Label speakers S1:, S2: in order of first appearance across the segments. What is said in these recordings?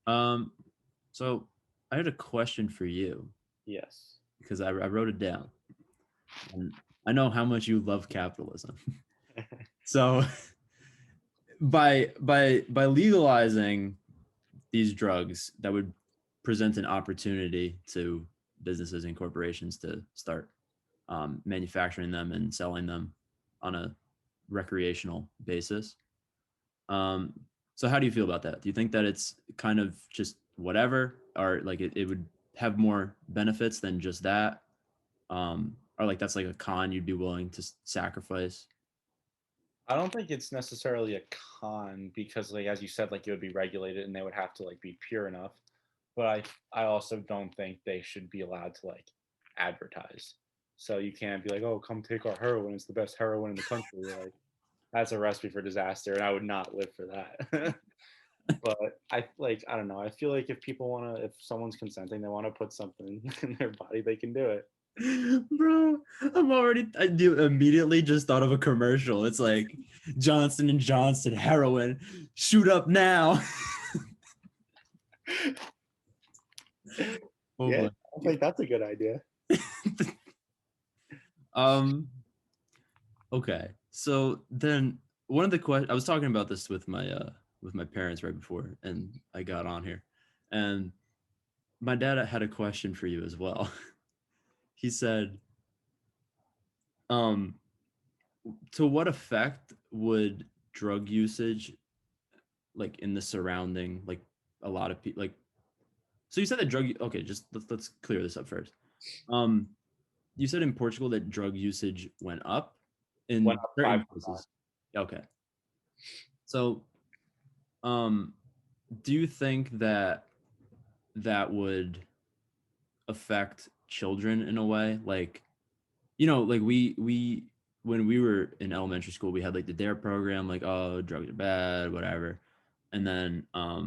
S1: Um, so I had a question for you
S2: Yes.
S1: because I wrote it down, and I know how much you love capitalism. So by legalizing these drugs, that would present an opportunity to businesses and corporations to start manufacturing them and selling them on a recreational basis. Um, so how do you feel about that? Do you think that it's kind of just whatever, or like it would have more benefits than just that? Or like that's like a con you'd be willing to sacrifice?
S2: I don't think it's necessarily a con because, like as you said, like it would be regulated and they would have to like be pure enough. But I also don't think they should be allowed to like advertise. So you can't be like, oh, come take our heroin. It's the best heroin in the country. Like that's a recipe for disaster, and I would not live for that. But I don't know. I feel like if people want to, if someone's consenting, they want to put something in their body, they can do it.
S1: Bro, I do immediately just thought of a commercial. It's like Johnson and Johnson heroin, shoot up now. Oh
S2: Yeah,
S1: my.
S2: I think that's a good idea.
S1: um okay. So then one of the questions I was talking about this with my parents right before and I got on here. And my dad had a question for you as well. He said, um to what effect would drug usage like in the surrounding like a lot of people like so you said that drug okay, just let's clear this up first. Um you said in Portugal that drug usage went up
S2: Went
S1: in
S2: up
S1: certain
S2: 5%.
S1: places. Okay. So um do you think that that would affect children in a way like like we when we were in elementary school we had like the D.A.R.E program like oh drugs are bad whatever and then I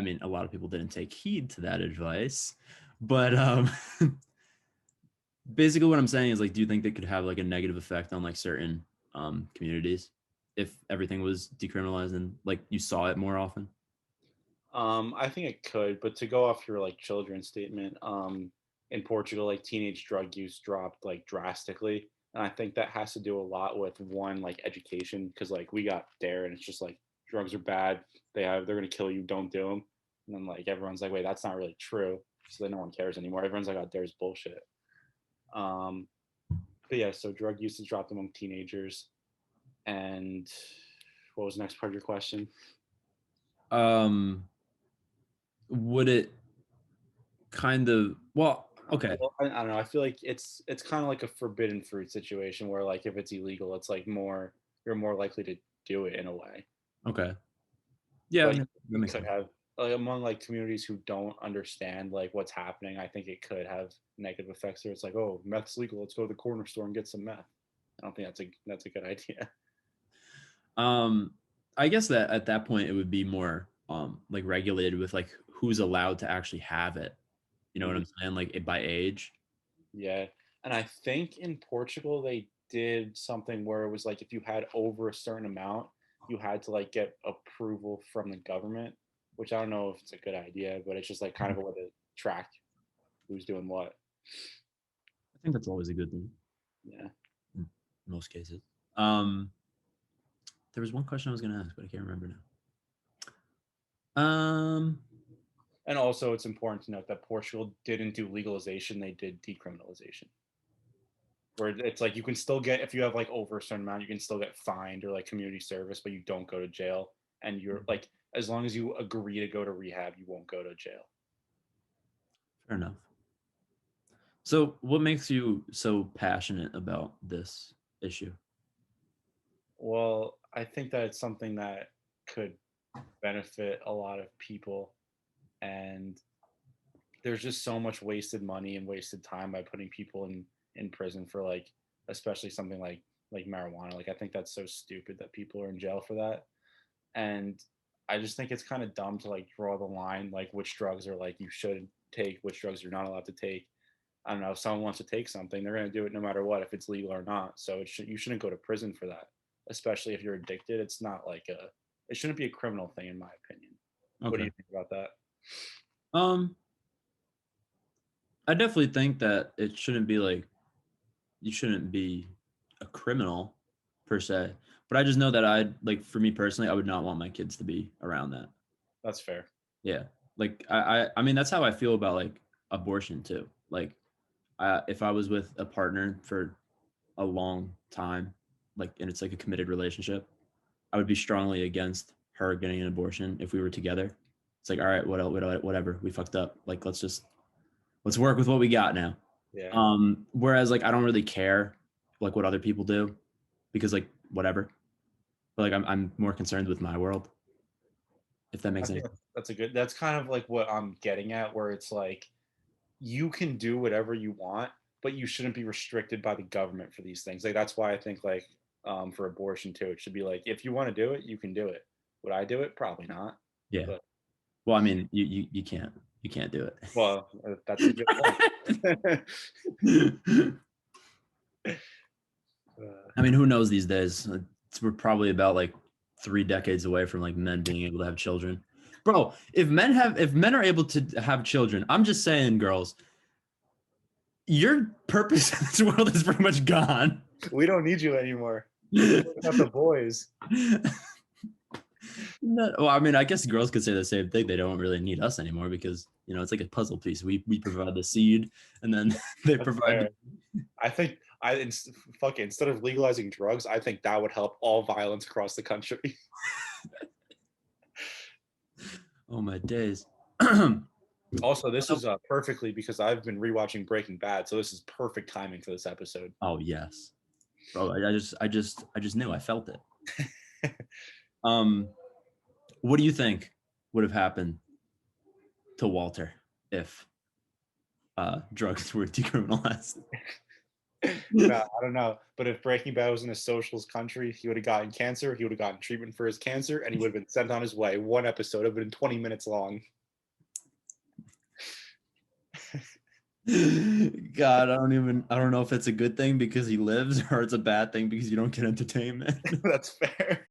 S1: mean a lot of people didn't take heed to that advice but basically what I'm saying is like do you think that could have like a negative effect on like certain communities if everything was decriminalized and like you saw it more often?
S2: I think it could, but to go off your like children's statement, in Portugal, like teenage drug use dropped like drastically, and I think that has to do a lot with one like education, because like we got there, and it's just like drugs are bad. They're gonna kill you. Don't do them. And then like everyone's like, wait, that's not really true. So then no one cares anymore. Everyone's like, oh, there's bullshit. Um, but yeah, so drug usage dropped among teenagers, and what was the next part of your question?
S1: um would it kind of well okay.
S2: Well, I don't know. I feel like it's kind of like a forbidden fruit situation where like if it's illegal, it's like more you're more likely to do it in a way.
S1: Okay. Yeah,
S2: But
S1: yeah, that
S2: it
S1: makes
S2: could
S1: sense.
S2: have like among like communities who don't understand like what's happening. I think it could have negative effects. There, it's like, oh, meth's legal. Let's go to the corner store and get some meth. I don't think that's a good idea.
S1: Um, I guess that at that point it would be more like regulated with like who's allowed to actually have it. You know what
S2: Mhm.
S1: I'm saying? Like by age.
S2: Yeah, and I think in Portugal they did something where it was like if you had over a certain amount, you had to like get approval from the government, which I don't know if it's a good idea, but it's just like kind of a way to track who's doing what.
S1: I think that's always a good thing
S2: Yeah,
S1: in most cases. Um, there was one question I was gonna ask, but I can't remember now.
S2: and also it's important to note that Portugal didn't do legalization; they did decriminalization. Where it's like you can still get if you have like over a certain amount, you can still get fined or like community service, but you don't go to jail. And you're like, as long as you agree to go to rehab, you won't go to jail.
S1: Fair enough. So, what makes you so passionate about this issue?
S2: Well, I think that it's something that could benefit a lot of people. And there's just so much wasted money and wasted time by putting people in prison for like, especially something like marijuana. Like I think that's so stupid that people are in jail for that. And I just think it's kind of dumb to like draw the line, like which drugs are like you should take, which drugs you're not allowed to take. I don't know. If someone wants to take something, they're going to do it no matter what, if it's legal or not. So you shouldn't go to prison for that, especially if you're addicted. It's not like it shouldn't be a criminal thing, in my opinion. What do
S1: Okay.
S2: you think about that?
S1: Um, I definitely think that it shouldn't be like you shouldn't be a criminal per se, but I just know that I like for me personally, I would not want my kids to be around that.
S2: That's fair.
S1: Yeah, like I mean that's how I feel about like abortion too. Like, if I was with a partner for a long time, like, and it's like a committed relationship, I would be strongly against her getting an abortion if we were together. It's like, all right, whatever, we fucked up. Like, let's work with what we got now.
S2: Yeah.
S1: Whereas like I don't really care like what other people do because like whatever. But like I'm more concerned with my world, if that
S2: I
S1: makes any
S2: think
S1: sense.
S2: that's a good. That's kind of like what I'm getting at, where it's like you can do whatever you want, but you shouldn't be restricted by the government for these things. Like that's why I think like for abortion too, it should be like if you want to do it, you can do it. Would I do it? Probably not.
S1: Yeah.
S2: But
S1: Well, I mean, you can't do
S2: well, that's a good point.
S1: it.
S2: uh,
S1: I mean, who knows these days? We're probably about like 3 decades away from like men being able to have children. Bro, if men are able to have children, I'm just saying, girls, your purpose in this world is pretty much gone.
S2: we don't need you anymore. We're not the boys.
S1: Well, I mean, I guess girls could say the same thing. They don't really need us anymore because it's like a puzzle piece. We provide the seed, and then they
S2: That's
S1: provide.
S2: fair. I think fuck it, instead of legalizing drugs, I think that would help all violence across the country.
S1: Oh my days.
S2: Also, this is perfectly because I've been rewatching Breaking Bad, so this is perfect timing for this episode.
S1: Oh yes, bro. I just knew. I felt it. Um, what do you think would have happened to Walter if drugs were decriminalized?
S2: No, I don't know. But if Breaking Bad was in a socialist country, he would have gotten cancer, he would have gotten treatment for his cancer, and he would have been sent on his way. One episode would have been 20 minutes long.
S1: God, I don't know if it's a good thing because he lives or it's a bad thing because you don't get entertainment.
S2: That's fair.